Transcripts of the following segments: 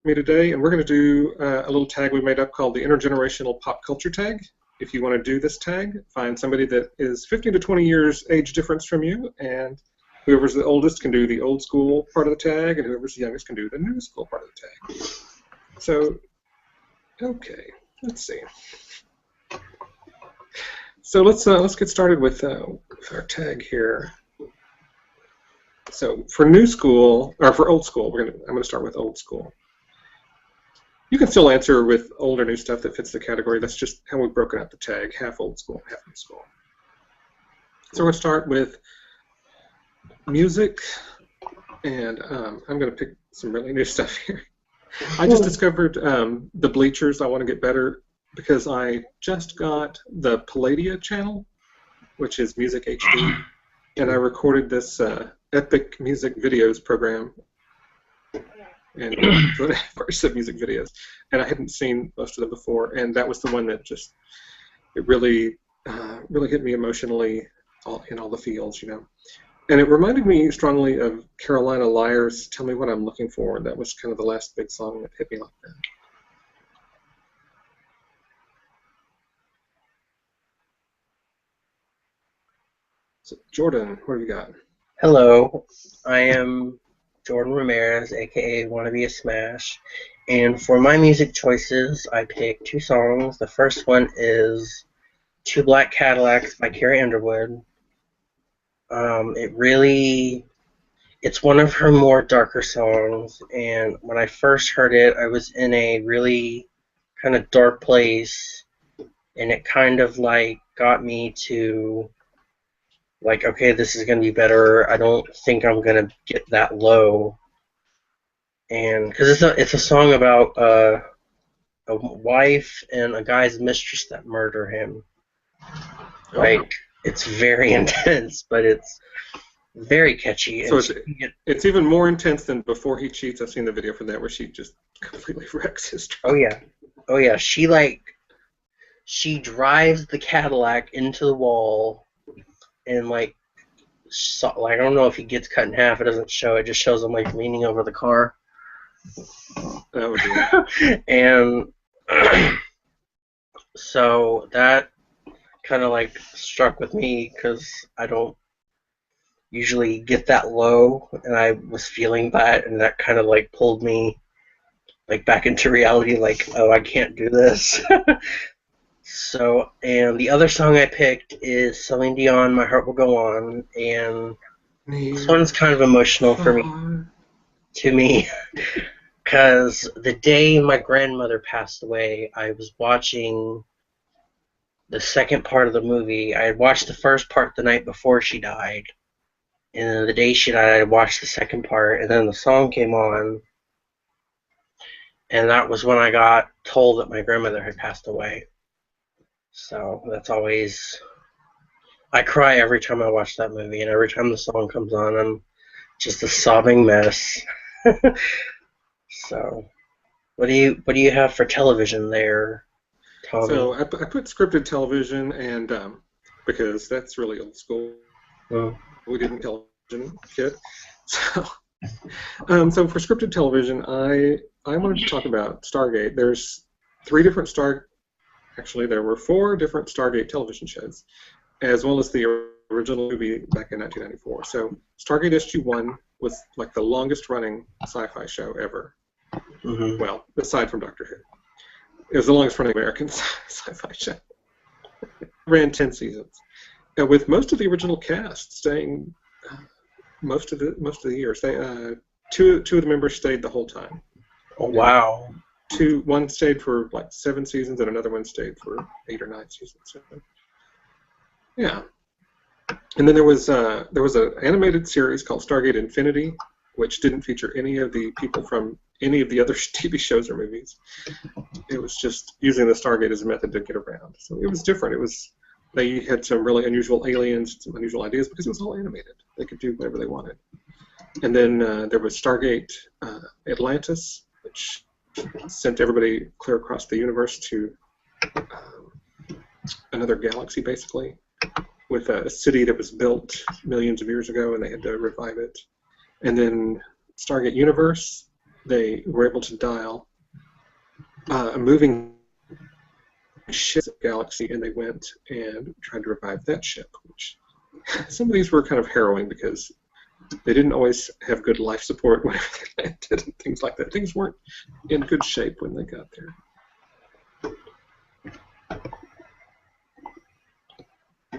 me today, and we're going to do a little tag we made up called the Intergenerational Pop Culture Tag. If you want to do this tag, find somebody that is 15 to 20 years age difference from you, and whoever's the oldest can do the old school part of the tag, and whoever's the youngest can do the new school part of the tag. So, okay, let's see. So let's get started with our tag here. So for new school, or for old school, I'm going to start with old school. You can still answer with old or new stuff that fits the category. That's just how we've broken out the tag, half old school, half new school. So we're going to start with music, and I'm going to pick some really new stuff here. I just discovered the Bleachers. I want to get better because I just got the Palladia channel, which is Music HD, and I recorded this Epic Music Videos program, and first of music videos, and I hadn't seen most of them before, and that was the one that just it really hit me emotionally in all the feels, you know. And it reminded me strongly of Carolina Lyre's "Tell Me What I'm Looking For." That was kind of the last big song that hit me like that. So, Jordan, what have you got? Hello, I am Jordan Ramirez, aka WantabaSmash, and for my music choices, I picked two songs. The first one is Two Black Cadillacs by Carrie Underwood. It's one of her more darker songs, and when I first heard it, I was in a really kind of dark place, and it kind of like got me to like, okay, this is going to be better. I don't think I'm going to get that low. And because it's a song about a wife and a guy's mistress that murder him. Like, it's very intense, but it's very catchy. So it's even more intense than Before He Cheats. I've seen the video for that where she just completely wrecks his truck. Oh yeah. She drives the Cadillac into the wall, and like I don't know if he gets cut in half. It doesn't show. It just shows him like leaning over the car. That would be. And so that kind of like struck with me because I don't usually get that low, and I was feeling that, and that kind of like pulled me like back into reality. Like, oh, I can't do this. So, and the other song I picked is Celine Dion, My Heart Will Go On, and this one's kind of emotional for me, because the day my grandmother passed away, I was watching the second part of the movie. I had watched the first part the night before she died, and then the day she died, I watched the second part, and then the song came on, and that was when I got told that my grandmother had passed away. So that's always, I cry every time I watch that movie, and every time the song comes on, I'm just a sobbing mess. So, what do you have for television there, Tommy? So I put scripted television, and because that's really old school. We didn't television kit. So for scripted television, I wanted to talk about Stargate. There's there were 4 different Stargate television shows, as well as the original movie back in 1994. So Stargate SG-1 was like the longest running sci-fi show ever. Mm-hmm. Well, aside from Doctor Who. It was the longest running American sci-fi show. It ran 10 seasons. And with most of the original cast staying most of the years. Two of the members stayed the whole time. Oh, wow. One stayed for like 7 seasons, and another one stayed for 8 or 9 seasons. So, yeah. And then there was an animated series called Stargate Infinity, which didn't feature any of the people from any of the other TV shows or movies. It was just using the Stargate as a method to get around. So it was different. They had some really unusual aliens, some unusual ideas, because it was all animated. They could do whatever they wanted. And then there was Stargate Atlantis, which sent everybody clear across the universe to another galaxy, basically, with a city that was built millions of years ago, and they had to revive it. And then Stargate Universe, they were able to dial a moving ship galaxy, and they went and tried to revive that ship. Which some of these were kind of harrowing because they didn't always have good life support whenever they landed and things like that. Things weren't in good shape when they got there.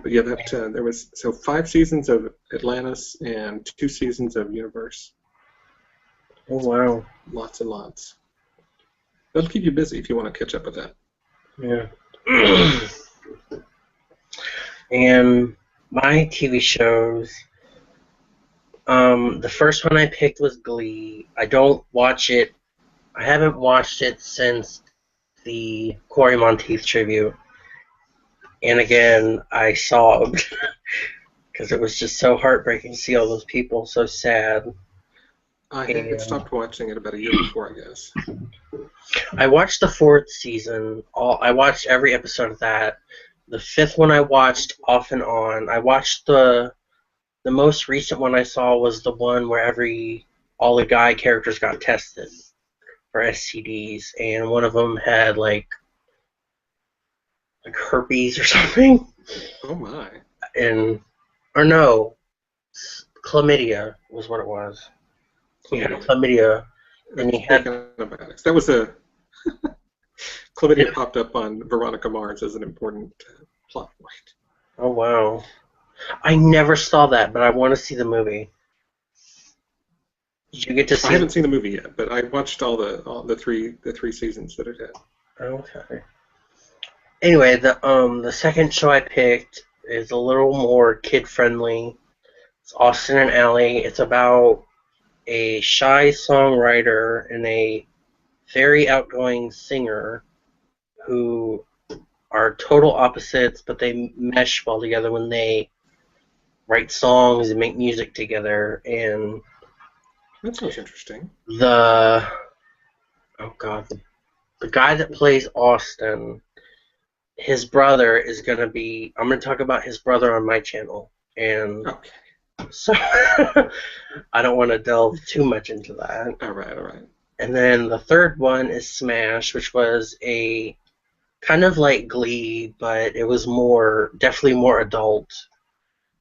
But yeah, that there was 5 seasons of Atlantis and 2 seasons of Universe. Oh wow! Lots and lots. That'll keep you busy if you want to catch up with that. Yeah. And my TV shows. The first one I picked was Glee. I don't watch it. I haven't watched it since the Corey Monteith tribute. And again, I sobbed because it was just so heartbreaking to see all those people so sad. I had stopped watching it about a year before, I guess. I watched the 4th season. I watched every episode of that. The 5th one I watched off and on. I watched the most recent one I saw was the one where all the guy characters got tested for STDs, and one of them had like herpes or something. Oh my! Or no, chlamydia was what it was. He had chlamydia, and he had antibiotics. That was a chlamydia popped up on Veronica Mars as an important plot point. Oh wow! I never saw that, but I want to see the movie. Did you get to see? I haven't seen the movie yet, but I watched all the three seasons that it had. Okay. Anyway, the second show I picked is a little more kid friendly. It's Austin and Ally. It's about a shy songwriter and a very outgoing singer who are total opposites, but they mesh well together when they write songs and make music together. And that sounds interesting. The guy that plays Austin, his brother is going to be... I'm going to talk about his brother on my channel. And okay. So I don't want to delve too much into that. All right. And then the third one is Smash, which was a kind of like Glee, but it was definitely more adult,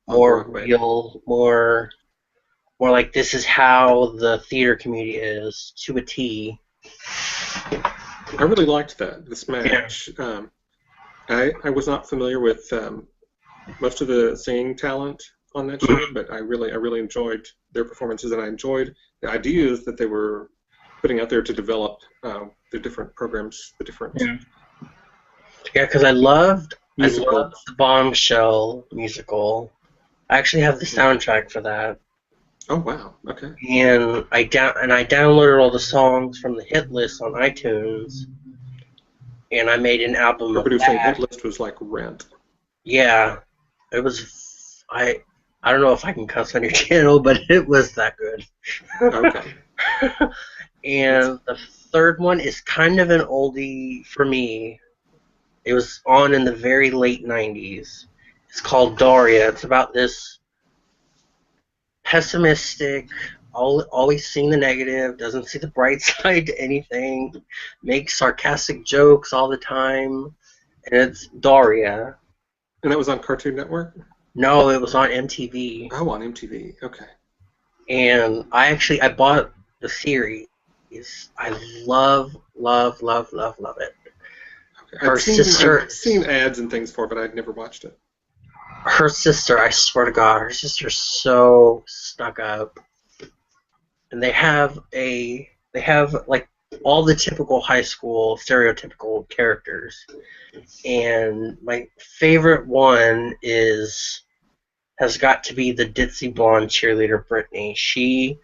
more real, more like this is how the theater community is to a T. I really liked that, the Smash. Yeah. I was not familiar with most of the singing talent on that show, but I really enjoyed their performances, and I enjoyed the ideas that they were putting out there to develop the different programs, the different... Yeah, because I loved the Bombshell musical. I actually have the soundtrack for that. Oh wow! Okay. And I downloaded all the songs from the hit list on iTunes, and I made an album of that. Saying hit list was like Rent. Yeah, it was. I don't know if I can cuss on your channel, but it was that good. Okay. And the third one is kind of an oldie for me. It was on in the very late 90s. It's called Daria. It's about this pessimistic, always seeing the negative, doesn't see the bright side to anything, makes sarcastic jokes all the time, and it's Daria. And that was on Cartoon Network? No, it was on MTV. Oh, on MTV. Okay. And I bought the series. I love it. Okay. I've seen ads and things for it, but I'd never watched it. Her sister, I swear to God, her sister's so stuck up. And they have like all the typical high school stereotypical characters. And my favorite one has got to be the ditzy blonde cheerleader Brittany. She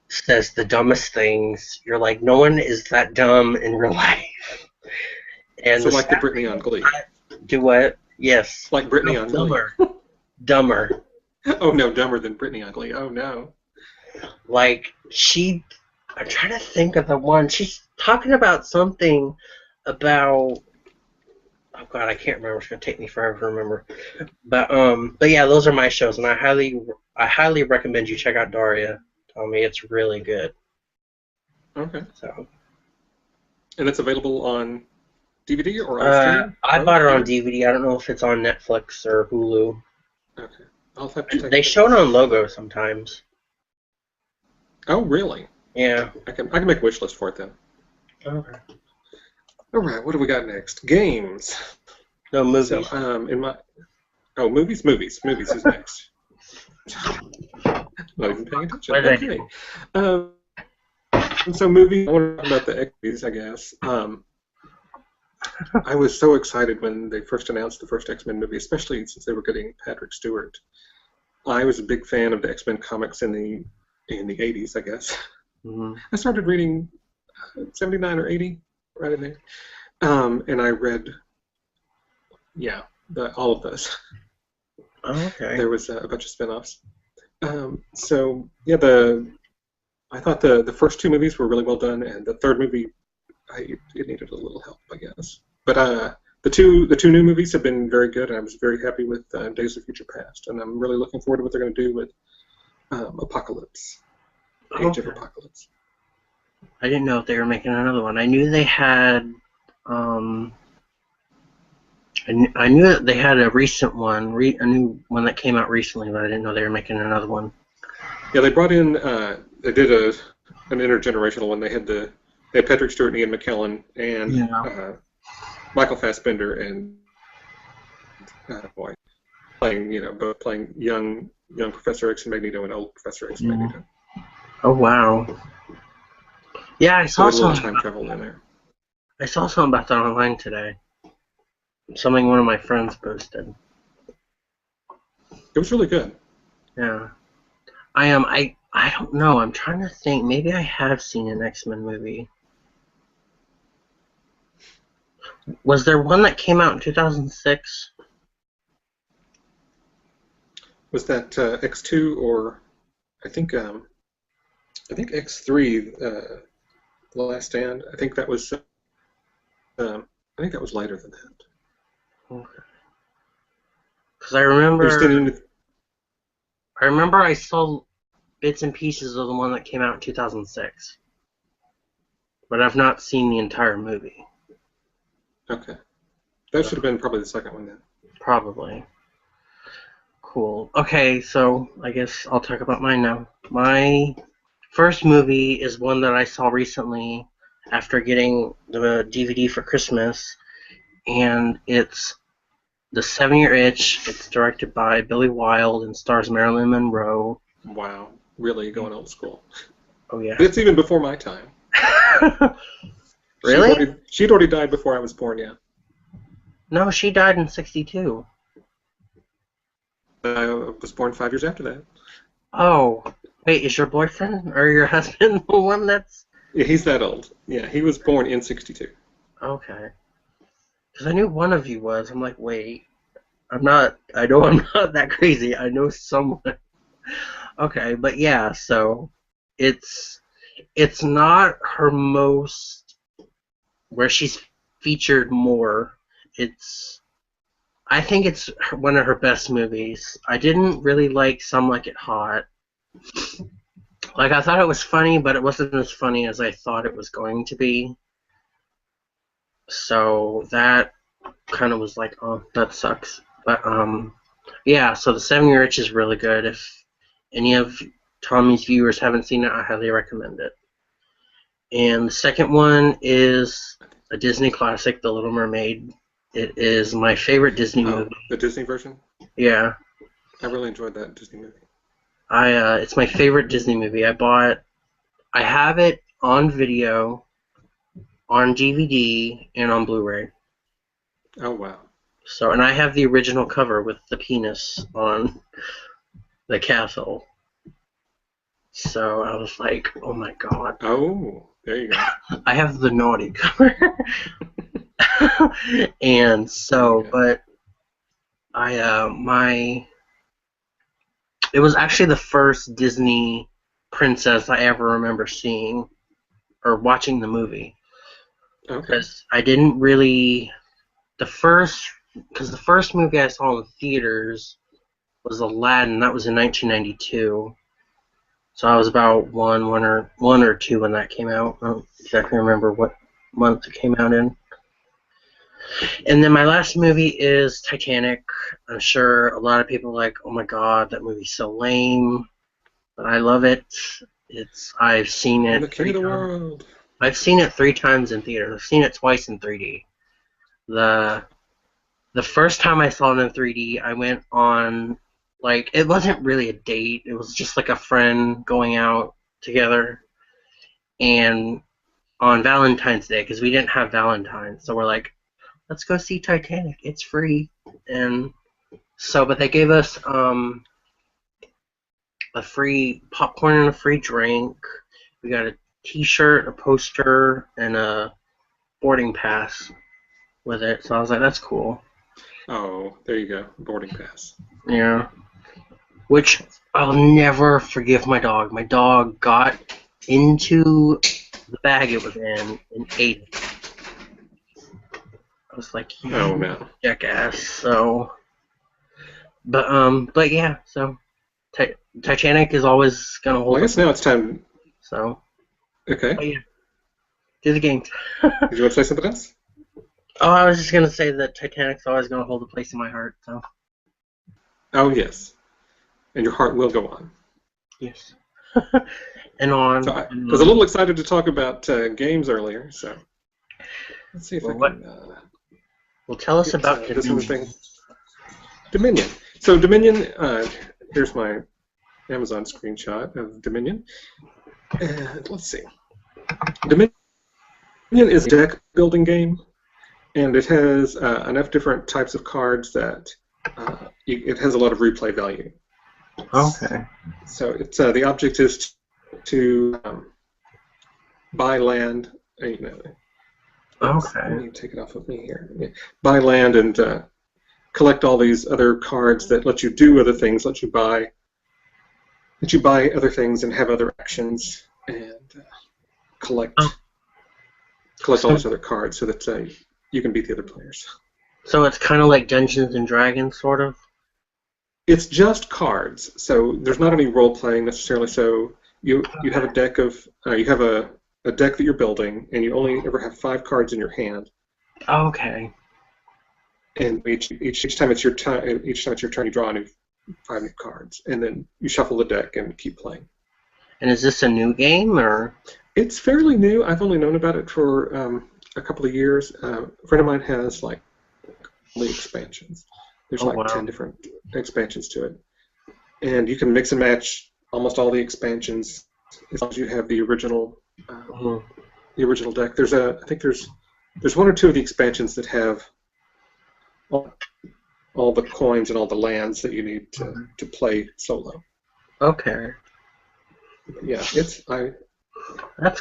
says the dumbest things. You're like, no one is that dumb in real life. And so like the Brittany on Glee. Do what? Yes. Like Brittany on Glee. Dumber. Oh no, dumber than Brittany on Glee. Oh no. Like I'm trying to think of the one. She's talking about something about. Oh God, I can't remember. It's gonna take me forever to remember. But yeah, those are my shows, and I highly recommend you check out Daria. Tommy, it's really good. Okay. So And it's available on DVD or on streaming? I Both? bought it on Either? DVD. I don't know if it's on Netflix or Hulu. Okay. I'll have to take a They look. show it on Logo sometimes. Oh, really? Yeah. I can make a wish list for it then. Okay. All right, what do we got next? Games. No So, movies. Movies is next. Not even paying attention. What did I Okay. do? Um, so movies, I want to talk about the X-Men, I guess. I was so excited when they first announced the first X-Men movie, especially since they were getting Patrick Stewart. I was a big fan of the X-Men comics in the 80s, I guess. Mm-hmm. I started reading 79 or 80, right in there. And I read, all of those. Oh, okay. There was a bunch of spin-offs. I thought the first two movies were really well done, and the third movie, it needed a little help, I guess. But the two new movies have been very good, and I was very happy with Days of Future Past, and I'm really looking forward to what they're going to do with Apocalypse, Age of Okay. Apocalypse. I didn't know if they were making another one. I knew they had. Um, I knew that they had a recent one, a new one that came out recently, but I didn't know they were making another one. Yeah, they brought in. They did an intergenerational one. They had Patrick Stewart and Ian McKellen and Yeah. Michael Fassbender and both playing young Professor X and Magneto and old Professor X and Yeah. Magneto. Oh wow. Yeah, I So saw a little some. time travel in there. I saw something about that online today. Something one of my friends posted. It was really good. Yeah. I am. I don't know. I'm trying to think. Maybe I have seen an X-Men movie. Was there one that came out in 2006? Was that X2 or I think X3, The Last Stand? I think that was later than that. Okay. Because I There's remember. the I remember I saw bits and pieces of the one that came out in 2006, but I've not seen the entire movie. Okay. That So, should have been probably the second one then. probably. Cool. Okay, so I guess I'll talk about mine now. My first movie is one that I saw recently after getting the DVD for Christmas, and it's The 7-Year Itch. It's directed by Billy Wilde and stars Marilyn Monroe. Wow. Really going old school. Oh, yeah. But it's even before my time. Really? She'd already died before I was born, yeah. No, she died in 1962. I was born 5 years after that. Oh, wait, is your boyfriend or your husband the one that's... Yeah, he's that old. Yeah, he was born in 62. Okay. Because I knew one of you was. I'm like, wait, I know I'm not that crazy. I know someone. Okay, but yeah, so it's not her most where she's featured more. I think it's one of her best movies. I didn't really like Some Like It Hot. Like, I thought it was funny, but it wasn't as funny as I thought it was going to be. So that kind of was like, oh, that sucks. But yeah. So The 7-Year Itch is really good. If any of Tommy's viewers haven't seen it, I highly recommend it. And the second one is a Disney classic, The Little Mermaid. It is my favorite Disney movie. The Disney version? Yeah. I really enjoyed that Disney movie. It's my favorite Disney movie. I have it on video, on DVD, and on Blu-ray. Oh, wow. So, and I have the original cover with the penis on the castle. So I was like, oh my god. Oh, there you go. I have the naughty cover. And so, Okay. but it was actually the first Disney princess I ever remember seeing or watching the movie. Okay. Because I didn't really, the first movie I saw in the theaters was Aladdin. That was in 1992. So I was about one or two when that came out. I don't exactly remember what month it came out in. And then my last movie is Titanic. I'm sure a lot of people are like, oh my god, that movie's so lame, but I love it. I've seen I'm it the king three of the times. world. I've seen it 3 times in theaters. I've seen it twice in 3D. The the first time I saw it in 3D, I went on, like, it wasn't really a date. It was just like a friend going out together, and on Valentine's Day, because we didn't have Valentine's, so we're like, let's go see Titanic. It's free. And so, but they gave us a free popcorn and a free drink. We got a T-shirt, a poster, and a boarding pass with it. So I was like, that's cool. Oh, there you go. Boarding pass. Yeah. Which I'll never forgive my dog. My dog got into the bag it was in and ate it. I was like, you Oh no. jackass. So, but yeah. So, Titanic is always gonna Well, hold I up. guess now it's time. So, Okay. but yeah, do the games. Did you want to say something else? Oh, I was just gonna say that Titanic's always gonna hold a place in my heart. So, Oh yes. And your heart will go on. yes. And on So I and was a on. little excited to talk about games earlier. So let's see if I Well, what? can Well, tell us get about this other Dominion. thing. Dominion. So Dominion. Here's my Amazon screenshot of Dominion. And let's see. Dominion is a deck building game, and it has enough different types of cards that it has a lot of replay value. Okay. So it's the object is to buy land. Okay. Let me take it off of me here. Yeah. Buy land and collect all these other cards that let you do other things, let you buy other things and have other actions and collect Oh, all so these other cards so that you can beat the other players. so it's kind of like Dungeons and Dragons, sort of. It's just cards, so there's not any role playing necessarily. So you have a deck of you have a deck that you're building, and you only ever have 5 cards in your hand. Okay. And each time it's your turn, you draw a new 5 new cards, and then you shuffle the deck and keep playing. And is this a new game or? It's fairly new. I've only known about it for a couple of years. A friend of mine has like all the expansions. There's Oh like wow. 10 different expansions to it, and you can mix and match almost all the expansions as long as you have the original deck. I think there's 1 or 2 of the expansions that have all the coins and all the lands that you need to play solo. Okay. Yeah, That's I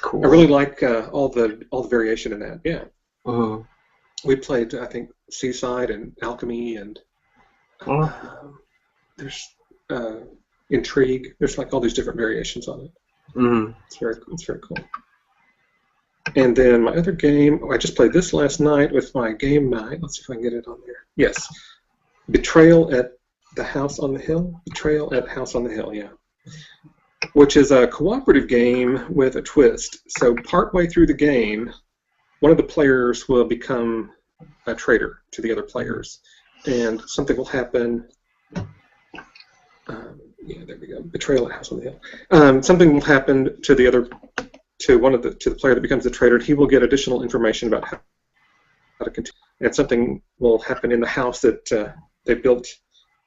cool. really like all the variation in that. Yeah, Mm-hmm. we played I think Seaside and Alchemy and there's Intrigue. There's like all these different variations on it. Mm-hmm. It's very cool. And then my other game, I just played this last night with my game night. Let's see if I can get it on there. Yes, Betrayal at the House on the Hill. Betrayal at House on the Hill. Yeah. Which is a cooperative game with a twist. So partway through the game, one of the players will become a traitor to the other players, and something will happen. Yeah, there we go. Betrayal at House on the Hill. Something will happen to the player that becomes the traitor. He will get additional information about how to continue, and something will happen in the house that they built.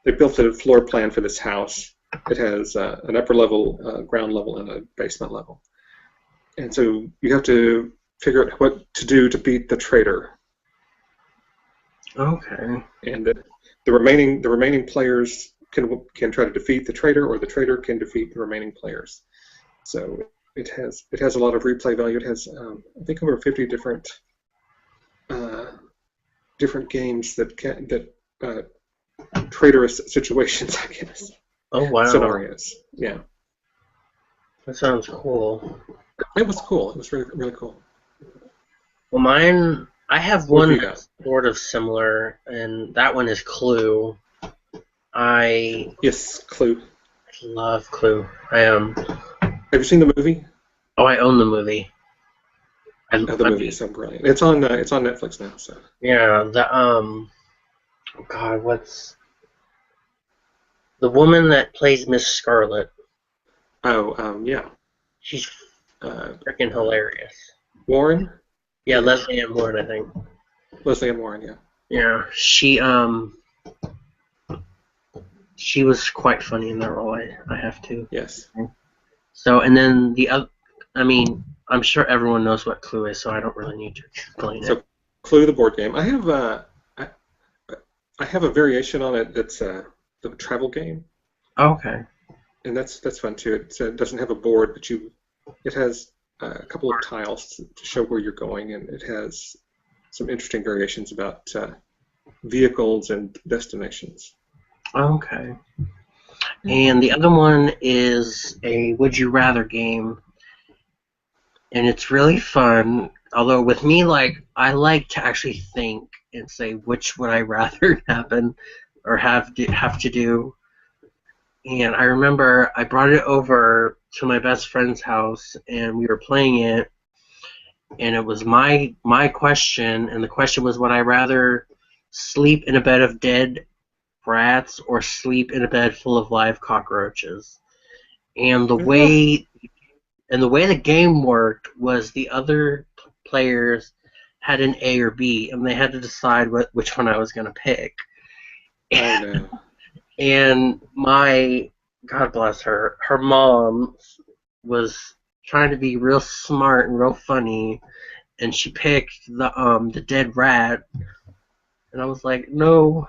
They built a floor plan for this house. It has an upper level, ground level, and a basement level. And so you have to figure out what to do to beat the traitor. Okay. And the remaining players can try to defeat the traitor, or the traitor can defeat the remaining players. So it has a lot of replay value. It has I think over 50 different games that traitorous situations, I guess. Oh wow. Scenarios. Yeah. That sounds cool. It was cool. It was really, really cool. Well, mine, I have What have one you got? that's sort of similar, and that one is Clue. I Yes, Clue. love Clue. I Yeah. Have you seen the movie? Oh, I own the movie. The movie is so brilliant. It's on Netflix now. So Yeah, oh God, what's the woman that plays Miss Scarlet? yeah, She's uh, freaking uh, hilarious. Warren, Yeah, yeah, Leslie Ann Warren, I think. Leslie Ann Warren, yeah, Yeah, she was quite funny in that role. I have to. yes. So, and then the other, I mean, I'm sure everyone knows what Clue is, so I don't really need to explain it. So Clue, the board game. I, I have a variation on it that's the travel game, Okay. and that's fun too. It doesn't have a board, but it has a couple of tiles to show where you're going, and it has some interesting variations about vehicles and destinations. Okay. And the other one is a Would You Rather game, and it's really fun. Although with me, like I like to actually think and say which would I rather happen or have to do. And I remember I brought it over to my best friend's house, and we were playing it, and it was my question, and the question was, would I rather sleep in a bed of dead rats or sleep in a bed full of live cockroaches? And Oh, the way the game worked was the other players had an A or B, and they had to decide which one I was going to pick. oh no. And my God bless her, her mom was trying to be real smart and real funny, and she picked the dead rat, and I was like, no,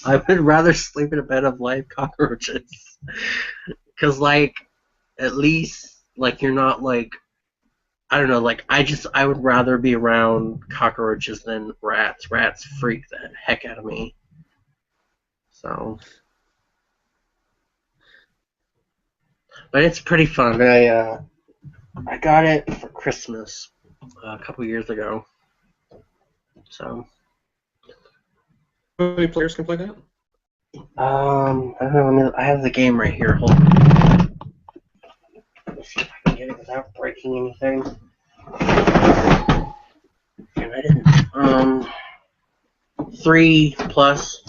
I would rather sleep in a bed of live cockroaches, because like at least like you're not like I don't know, like I would rather be around cockroaches than rats. Rats freak the heck out of me. So, but it's pretty fun. I got it for Christmas a couple years ago. So, How many players can play that? I don't know. I have the game right here. Hold on. Let me see if I can get it without breaking anything. And I didn't. 3 plus,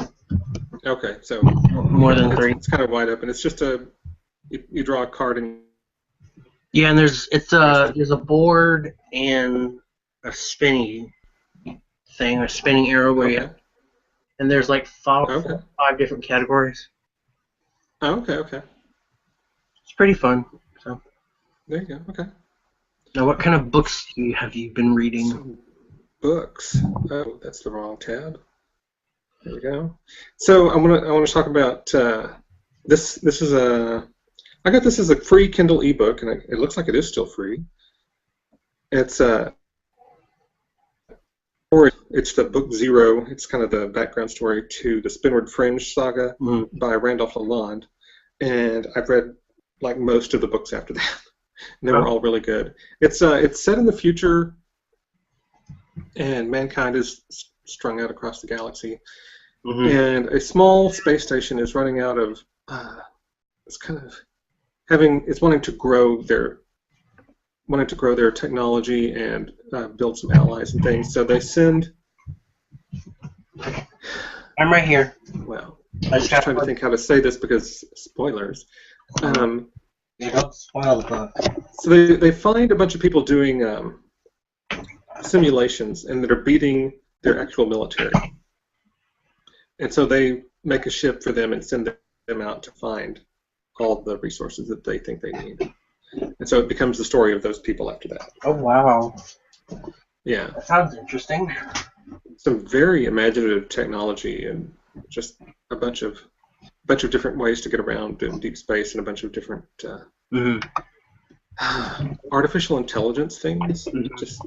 Okay, so more than three. it's kind of wide open. It's just you draw a card and Yeah, and you spin. there's a board and a spinny thing, a spinning arrow where you Okay, and there's like four, okay, 5 different categories. okay. It's pretty fun. So, There you go. Okay. now what kind of books have you been reading? Some books. Oh, that's the wrong tab. There we go. So I want to talk about this. This is I got this as a free Kindle ebook, and it looks like it is still free. It's or it's the book Zero. It's kind of the background story to the Spinward Fringe saga Mm. by Randolph Lalonde, and I've read like most of the books after that, and they were Oh. all really good. It's set in the future, and mankind is strung out across the galaxy, Mm-hmm. and a small space station is running out of. It's kind of it's wanting to grow their technology and build some allies and things. So they send. I'm right here. Well, I I'm just just got trying to think how to say this because spoilers. you don't spoil the book. So they find a bunch of people doing simulations and that are beating their actual military, and so they make a ship for them and send them out to find all the resources that they think they need. And so it becomes the story of those people after that. Oh wow, Yeah, that sounds interesting. some very imaginative technology and just a bunch of different ways to get around in deep space and a bunch of different Mm-hmm. artificial intelligence things, Mm-hmm. just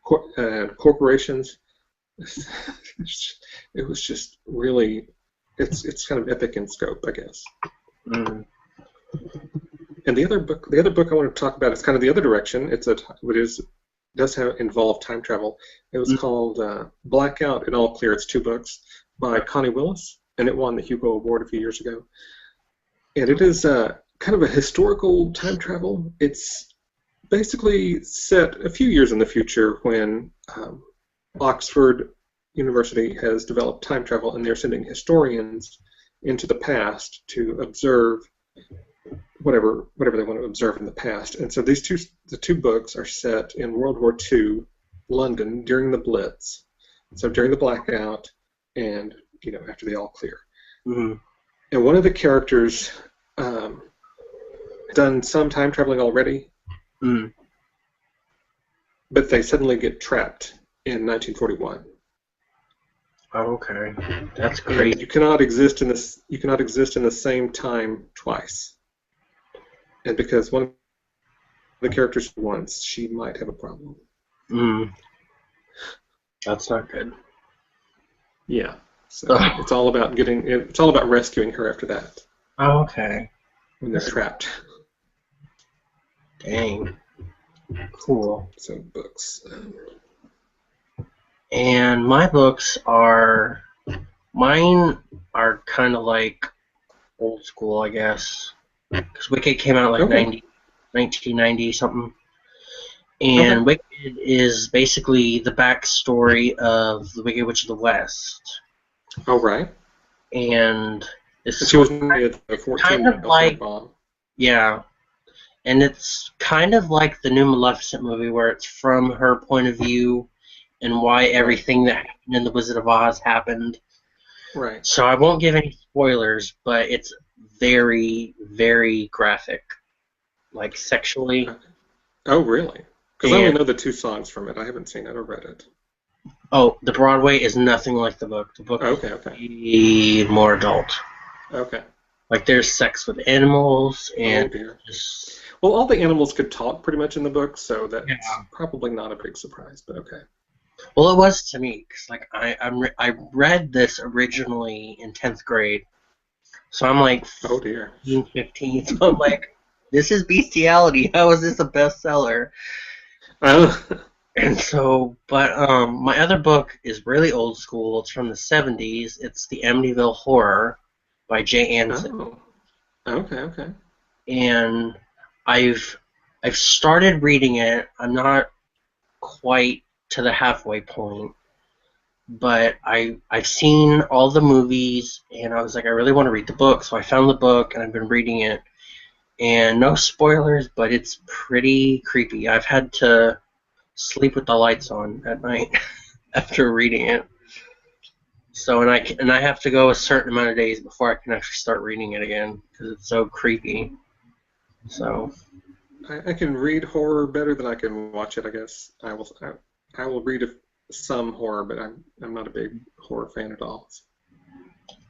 corporations. It was just really, it's kind of epic in scope, I guess. Mm-hmm. And the other book I want to talk about is kind of the other direction. Does have involve time travel. It was called Blackout and All Clear. It's 2 books by Connie Willis, and it won the Hugo Award a few years ago. And it is kind of a historical time travel. It's basically set a few years in the future when Oxford University has developed time travel, and they're sending historians into the past to observe whatever they want to observe in the past. And so the two books are set in World War II, London during the Blitz, so during the blackout, and after the all clear. Mm-hmm. And one of the characters done some time traveling already, but they suddenly get trapped in 1941. Okay, that's great. And you cannot exist in this. You cannot exist in the same time twice. And because one of the characters once, she might have a problem. That's not good. Yeah. So it's all about It's all about rescuing her after that. Oh, okay. When they're trapped. Dang. Cool. So books. And mine are kind of like old school, I guess. Because Wicked came out like 1990 something. And Wicked is basically the backstory of the Wicked Witch of the West. Oh, right. And she was married at 14. Kind of like, yeah. And it's kind of like the new Maleficent movie, where it's from her point of view and why everything that happened in The Wizard of Oz happened. Right. So I won't give any spoilers, but it's very, very graphic, like sexually. Oh, really? Because I only know the 2 songs from it. I haven't seen it or read it. Oh, the Broadway is nothing like the book. The book is more adult. Okay. Like there's sex with animals and just... Well, all the animals could talk pretty much in the book, so that's probably not a big surprise. But okay. Well, it was to me, because like I read this originally in 10th grade, so I'm like 14, 15, so I'm like, this is bestiality. How is this a bestseller? And so, but my other book is really old school. It's from the 70s. It's The Amityville Horror by Jay Anson. Oh, okay. And I've started reading it. I'm not quite to the halfway point, but I've seen all the movies, and I was like, I really want to read the book, so I found the book, and I've been reading it. And no spoilers, but it's pretty creepy. I've had to sleep with the lights on at night after reading it. So and I have to go a certain amount of days before I can actually start reading it again because it's so creepy. So I can read horror better than I can watch it. I guess I will read some horror, but I'm not a big horror fan at all.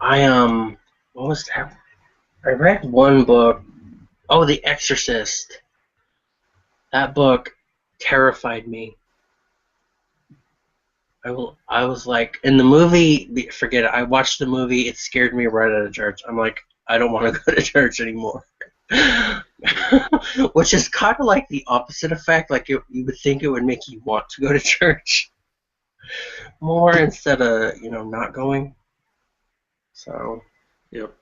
What was that? I read one book. Oh, The Exorcist. That book terrified me. I was like, in the movie, forget it. I watched the movie, it scared me right out of church. I'm like, I don't want to go to church anymore. Which is kind of like the opposite effect. Like, you would think it would make you want to go to church more instead of, not going. So, yep.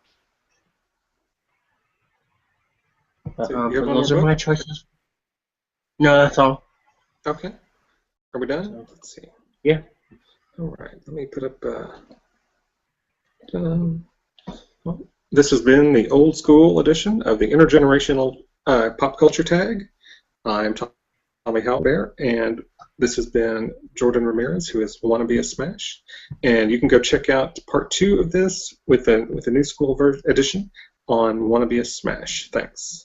But those are my choices. No, that's all. Okay. Are we done? Let's see. Yeah. All right. Let me put up. This has been the old school edition of the Intergenerational Pop Culture Tag. I'm Tommy Halbear, and this has been Jordan Ramirez, who is WantabaSmash. And you can go check out part 2 of this with the new school edition on WantabaSmash. Thanks.